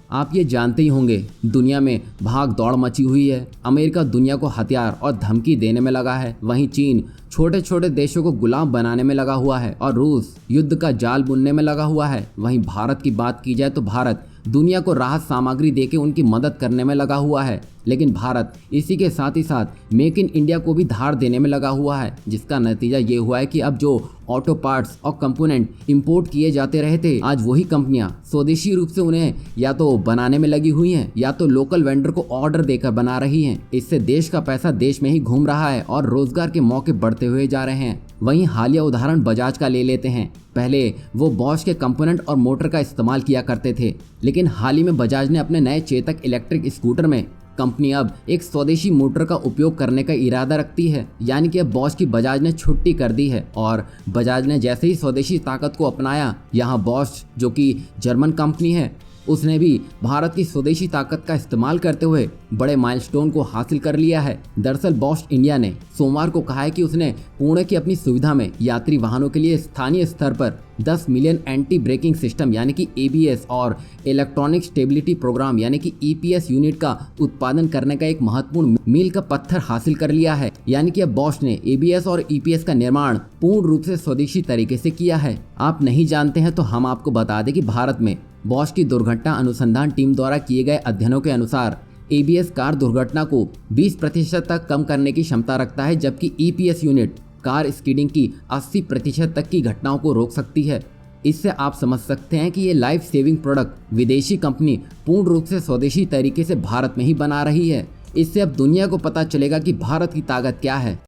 आप ये जानते ही होंगे, दुनिया में भाग दौड़ मची हुई है। अमेरिका दुनिया को हथियार और धमकी देने में लगा है, वहीं चीन छोटे छोटे देशों को गुलाम बनाने में लगा हुआ है और रूस युद्ध का जाल बुनने में लगा हुआ है। वहीं भारत की बात की जाए तो भारत दुनिया को राहत सामग्री देके उनकी मदद करने में लगा हुआ है, लेकिन भारत इसी के साथ ही साथ मेक इन इंडिया को भी धार देने में लगा हुआ है, जिसका नतीजा ये हुआ है कि अब जो ऑटो पार्ट्स और कंपोनेंट इंपोर्ट किए जाते रहे थे, आज वही कंपनियां स्वदेशी रूप से उन्हें या तो बनाने में लगी हुई हैं या तो लोकल वेंडर को ऑर्डर देकर बना रही हैं। इससे देश का पैसा देश में ही घूम रहा है और रोजगार के मौके बढ़ते हुए जा रहे हैं। वहीं हालिया उदाहरण बजाज का ले लेते हैं। पहले वो बॉश के कंपोनेंट और मोटर का इस्तेमाल किया करते थे, लेकिन हाल ही में बजाज ने अपने नए चेतक इलेक्ट्रिक स्कूटर में कंपनी अब एक स्वदेशी मोटर का उपयोग करने का इरादा रखती है। यानी कि अब बॉश की बजाज ने छुट्टी कर दी है और बजाज ने जैसे ही स्वदेशी ताकत को अपनाया, यहाँ बॉश जो कि जर्मन कंपनी है, उसने भी भारत की स्वदेशी ताकत का इस्तेमाल करते हुए बड़े माइलस्टोन को हासिल कर लिया है। दरअसल बॉश इंडिया ने सोमवार को कहा है कि उसने पुणे की अपनी सुविधा में यात्री वाहनों के लिए स्थानीय स्तर पर 10 मिलियन एंटी ब्रेकिंग सिस्टम यानी कि ABS और इलेक्ट्रॉनिक स्टेबिलिटी प्रोग्राम यानी कि EPS यूनिट का उत्पादन करने का एक महत्वपूर्ण मील का पत्थर हासिल कर लिया है। यानी कि अब बॉश ने ABS और EPS का निर्माण पूर्ण रूप से स्वदेशी तरीके से किया है। आप नहीं जानते हैं तो हम आपको बता दें कि भारत में बॉश की दुर्घटना अनुसंधान टीम द्वारा किए गए अध्ययनों के अनुसार ABS कार दुर्घटना को 20% तक कम करने की क्षमता रखता है, जबकि EPS यूनिट कार स्कीडिंग की 80% तक की घटनाओं को रोक सकती है। इससे आप समझ सकते हैं कि ये लाइफ सेविंग प्रोडक्ट विदेशी कंपनी पूर्ण रूप से स्वदेशी तरीके से भारत में ही बना रही है। इससे अब दुनिया को पता चलेगा कि भारत की ताकत क्या है।